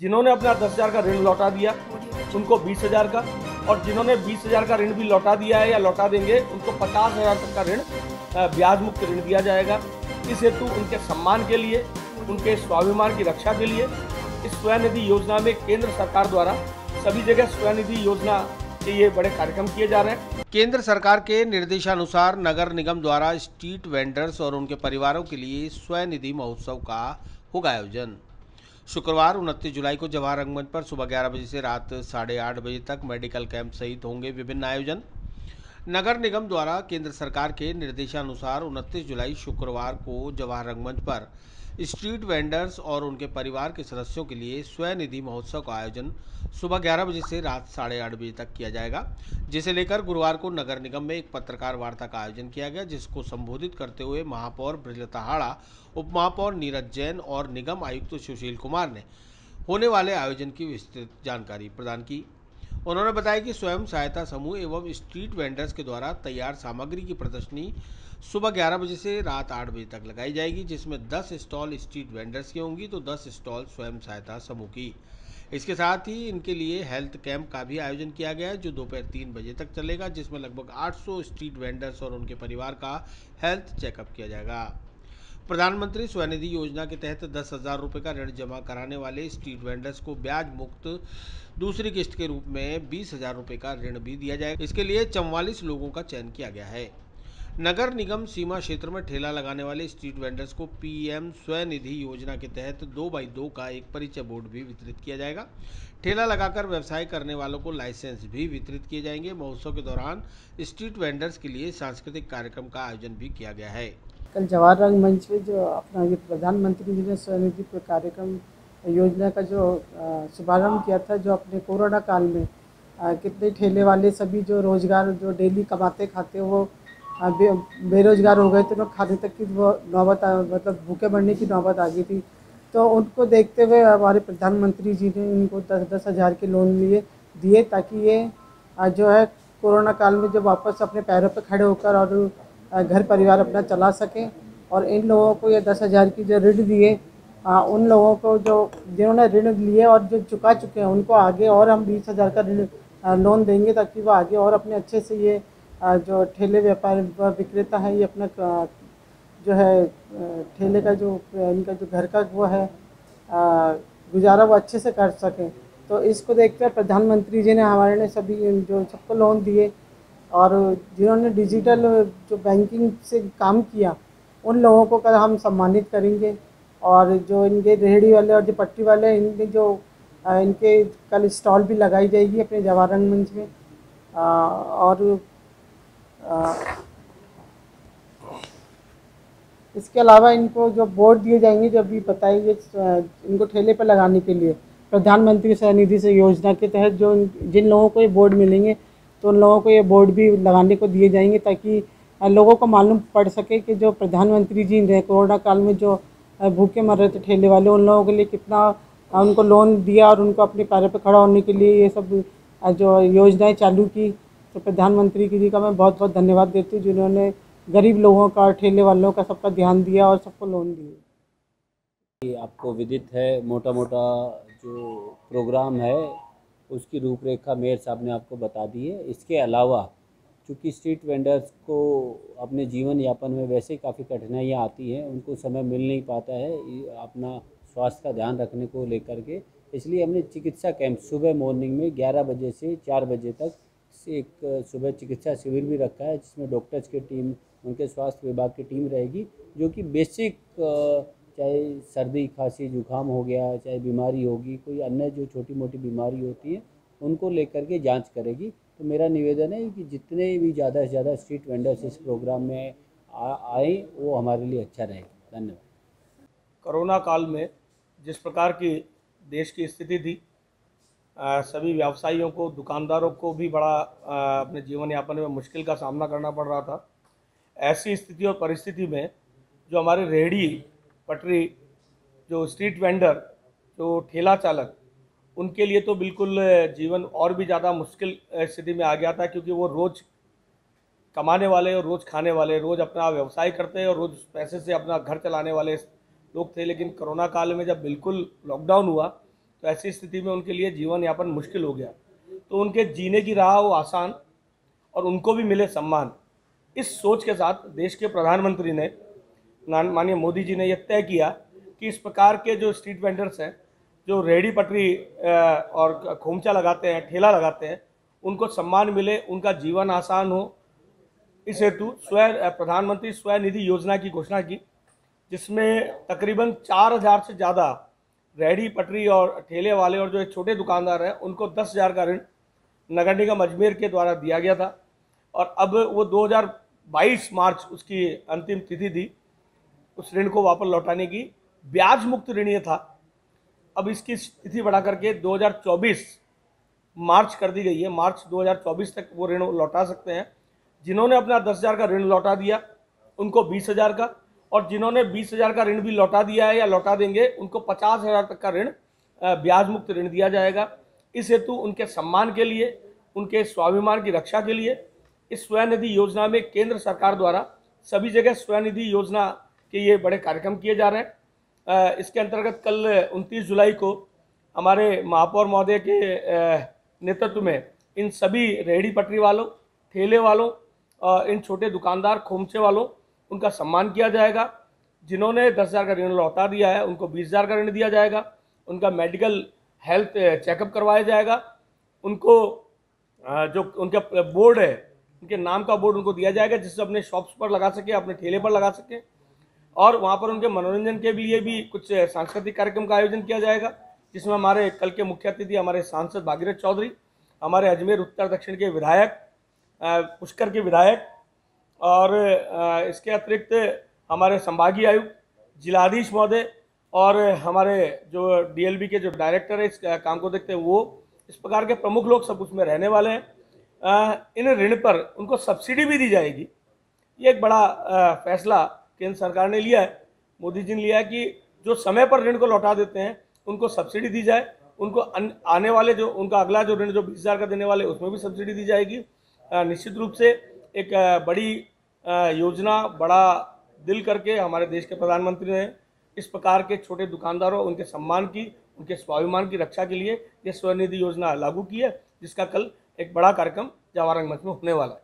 जिन्होंने अपना 10,000 का ऋण लौटा दिया उनको 20,000 का, और जिन्होंने 20,000 का ऋण भी लौटा दिया है या लौटा देंगे उनको 50,000 तक का ऋण ब्याज मुक्त ऋण दिया जाएगा। इस हेतु उनके सम्मान के लिए, उनके स्वाभिमान की रक्षा के लिए इस स्वनिधि योजना में केंद्र सरकार द्वारा सभी जगह स्वनिधि योजना के ये बड़े कार्यक्रम किए जा रहे हैं। केंद्र सरकार के निर्देशानुसार नगर निगम द्वारा स्ट्रीट वेंडर्स और उनके परिवारों के लिए स्वनिधि महोत्सव का होगा आयोजन। शुक्रवार 29 जुलाई को जवाहर रंगमंच पर सुबह 11 बजे से रात 8:30 बजे तक मेडिकल कैंप सहित होंगे विभिन्न आयोजन। नगर निगम द्वारा केंद्र सरकार के निर्देशानुसार 29 जुलाई शुक्रवार को जवाहर रंगमंच पर स्ट्रीट वेंडर्स और उनके परिवार के सदस्यों के लिए स्वनिधि महोत्सव का आयोजन सुबह 11 बजे से रात 8:30 बजे तक किया जाएगा, जिसे लेकर गुरुवार को नगर निगम में एक पत्रकार वार्ता का आयोजन किया गया, जिसको संबोधित करते हुए महापौर बृजलता हाड़ा, उप महापौर नीरज जैन और निगम आयुक्त सुशील कुमार ने होने वाले आयोजन की विस्तृत जानकारी प्रदान की। उन्होंने बताया कि स्वयं सहायता समूह एवं स्ट्रीट वेंडर्स के द्वारा तैयार सामग्री की प्रदर्शनी सुबह 11 बजे से रात 8 बजे तक लगाई जाएगी, जिसमें 10 स्टॉल स्ट्रीट वेंडर्स की होंगी तो 10 स्टॉल स्वयं सहायता समूह की। इसके साथ ही इनके लिए हेल्थ कैंप का भी आयोजन किया गया है, जो दोपहर 3 बजे तक चलेगा, जिसमें लगभग 800 स्ट्रीट वेंडर्स और उनके परिवार का हेल्थ चेकअप किया जाएगा। प्रधानमंत्री स्वनिधि योजना के तहत 10,000 रुपये का ऋण जमा कराने वाले स्ट्रीट वेंडर्स को ब्याज मुक्त दूसरी किस्त के रूप में 20,000 रुपये का ऋण भी दिया जाएगा। इसके लिए 44 लोगों का चयन किया गया है। नगर निगम सीमा क्षेत्र में ठेला लगाने वाले स्ट्रीट वेंडर्स को पीएम स्वनिधि योजना के तहत 2x2 का एक परिचय बोर्ड भी वितरित किया जाएगा। ठेला लगाकर व्यवसाय करने वालों को लाइसेंस भी वितरित किए जाएंगे। महोत्सव के दौरान स्ट्रीट वेंडर्स के लिए सांस्कृतिक कार्यक्रम का आयोजन भी किया गया है। कल जवाहर रंगमंच पे जो अपना ये प्रधानमंत्री जी ने स्वनिधि कार्यक्रम योजना का जो शुभारंभ किया था, जो अपने कोरोना काल में कितने ठेले वाले सभी जो रोजगार जो डेली कमाते खाते वो बेरोजगार हो गए थे, तो खाने तक की वो नौबत मतलब भूखे मरने की नौबत आ गई थी। तो उनको देखते हुए हमारे प्रधानमंत्री जी ने इनको 10-10 हज़ार के लोन दिए ताकि ये जो है कोरोना काल में जब वापस अपने पैरों पर खड़े होकर और घर परिवार अपना चला सकें। और इन लोगों को ये 10,000 की जो ऋण दिए, उन लोगों को जो जिन्होंने ऋण लिए और जो चुका चुके हैं उनको आगे और हम 20,000 का ऋण लोन देंगे, ताकि वो आगे और अपने अच्छे से ये जो ठेले व्यापार विक्रेता है ये अपना जो है ठेले का जो इनका जो घर का वो है गुजारा वो अच्छे से कर सकें। तो इसको देखते हुए प्रधानमंत्री जी ने हमारे ने सभी जो सबको लोन दिए, और जिन्होंने डिजिटल जो बैंकिंग से काम किया उन लोगों को कल हम सम्मानित करेंगे। और जो इनके रेहड़ी वाले और जो पट्टी वाले इनके जो इनके कल स्टॉल भी लगाई जाएगी अपने जवाहर रंगमंच में। और इसके अलावा इनको जो बोर्ड दिए जाएंगे जो अभी बताइए इनको ठेले पर लगाने के लिए प्रधानमंत्री स्वनिधि से योजना के तहत जो जिन लोगों को ये बोर्ड मिलेंगे तो उन लोगों को ये बोर्ड भी लगाने को दिए जाएंगे, ताकि लोगों को मालूम पड़ सके कि जो प्रधानमंत्री जी ने कोरोना काल में जो भूखे मर रहे थे ठेले वाले, उन लोगों के लिए कितना उनको लोन दिया और उनको अपने पैरों पर खड़ा होने के लिए ये सब जो योजनाएं चालू की। तो प्रधानमंत्री जी का मैं बहुत बहुत धन्यवाद देती हूँ, जिन्होंने गरीब लोगों का, ठेले वालों का सबका ध्यान दिया और सबको लोन दिए। आपको विदित है मोटा मोटा जो प्रोग्राम है उसकी रूपरेखा मेयर साहब ने आपको बता दी है। इसके अलावा चूँकि स्ट्रीट वेंडर्स को अपने जीवन यापन में वैसे ही काफ़ी कठिनाइयाँ आती हैं, उनको समय मिल नहीं पाता है अपना स्वास्थ्य का ध्यान रखने को लेकर के, इसलिए हमने चिकित्सा कैंप सुबह मॉर्निंग में 11 बजे से 4 बजे तक एक सुबह चिकित्सा शिविर भी रखा है, जिसमें डॉक्टर्स की टीम, उनके स्वास्थ्य विभाग की टीम रहेगी, जो कि बेसिक चाहे सर्दी खांसी जुकाम हो गया, चाहे बीमारी होगी, कोई अन्य जो छोटी मोटी बीमारी होती है उनको लेकर के जांच करेगी। तो मेरा निवेदन है कि जितने भी ज़्यादा से ज़्यादा स्ट्रीट वेंडर्स इस प्रोग्राम में आए वो हमारे लिए अच्छा रहेगा। धन्यवाद। कोरोना काल में जिस प्रकार की देश की स्थिति थी, सभी व्यवसायियों को, दुकानदारों को भी बड़ा अपने जीवन यापन में मुश्किल का सामना करना पड़ रहा था। ऐसी स्थिति और परिस्थिति में जो हमारे रेहड़ी पटरी, जो स्ट्रीट वेंडर, जो ठेला चालक, उनके लिए तो बिल्कुल जीवन और भी ज़्यादा मुश्किल स्थिति में आ गया था, क्योंकि वो रोज़ कमाने वाले और रोज़ खाने वाले, रोज़ अपना व्यवसाय करते और रोज़ पैसे से अपना घर चलाने वाले लोग थे। लेकिन कोरोना काल में जब बिल्कुल लॉकडाउन हुआ तो ऐसी स्थिति में उनके लिए जीवन यापन मुश्किल हो गया। तो उनके जीने की राह वो आसान और उनको भी मिले सम्मान, इस सोच के साथ देश के प्रधानमंत्री ने, माननीय मोदी जी ने यह तय किया कि इस प्रकार के जो स्ट्रीट वेंडर्स हैं, जो रेहड़ी पटरी और खोमचा लगाते हैं, ठेला लगाते हैं, उनको सम्मान मिले, उनका जीवन आसान हो। इस हेतु प्रधानमंत्री स्वनिधि योजना की घोषणा की, जिसमें तकरीबन 4000 से ज़्यादा रेहड़ी पटरी और ठेले वाले और जो छोटे दुकानदार हैं उनको 10,000 का ऋण नगर निगम अजमेर के द्वारा दिया गया था। और अब वो 2022 मार्च उसकी अंतिम तिथि थी उस ऋण को वापस लौटाने की। ब्याज मुक्त ऋण ये था, अब इसकी तिथि बढ़ा करके 2024 मार्च कर दी गई है। मार्च 2024 तक वो ऋण लौटा सकते हैं। जिन्होंने अपना 10,000 का ऋण लौटा दिया उनको 20,000 का, और जिन्होंने 20,000 का ऋण भी लौटा दिया है या लौटा देंगे उनको 50,000 तक का ऋण ब्याज मुक्त ऋण दिया जाएगा। इस हेतु उनके सम्मान के लिए, उनके स्वाभिमान की रक्षा के लिए इस स्वनिधि योजना में केंद्र सरकार द्वारा सभी जगह स्वनिधि योजना के ये बड़े कार्यक्रम किए जा रहे हैं। इसके अंतर्गत कल 29 जुलाई को हमारे महापौर महोदय के नेतृत्व में इन सभी रेहड़ी पटरी वालों, ठेले वालों, इन छोटे दुकानदार, खोमचे वालों, उनका सम्मान किया जाएगा। जिन्होंने 10,000 का ऋण लौटा दिया है उनको 20,000 का ऋण दिया जाएगा। उनका मेडिकल हेल्थ चेकअप करवाया जाएगा। उनको जो उनका बोर्ड है, उनके नाम का बोर्ड उनको दिया जाएगा, जिससे अपने शॉप्स पर लगा सके, अपने ठेले पर लगा सके। और वहाँ पर उनके मनोरंजन के लिए भी कुछ सांस्कृतिक कार्यक्रम का आयोजन किया जाएगा, जिसमें हमारे कल के मुख्य अतिथि हमारे सांसद भागीरथ चौधरी, हमारे अजमेर उत्तर दक्षिण के विधायक, पुष्कर के विधायक, और इसके अतिरिक्त हमारे संभागीय आयुक्त, जिलाधीश महोदय और हमारे जो डीएलबी के जो डायरेक्टर है इस काम को देखते हैं, वो इस प्रकार के प्रमुख लोग सब उसमें रहने वाले हैं। इन ऋण पर उनको सब्सिडी भी दी जाएगी। ये एक बड़ा फैसला केंद्र सरकार ने लिया है, मोदी जी ने लिया है कि जो समय पर ऋण को लौटा देते हैं उनको सब्सिडी दी जाए। उनको आने वाले जो उनका अगला जो ऋण जो 20,000 का देने वाले उसमें भी सब्सिडी दी जाएगी। निश्चित रूप से एक बड़ी योजना, बड़ा दिल करके हमारे देश के प्रधानमंत्री ने इस प्रकार के छोटे दुकानदारों, उनके सम्मान की, उनके स्वाभिमान की रक्षा के लिए ये स्वनिधि योजना लागू की है, जिसका कल एक बड़ा कार्यक्रम जवाहर रंगमंच में होने वाला है।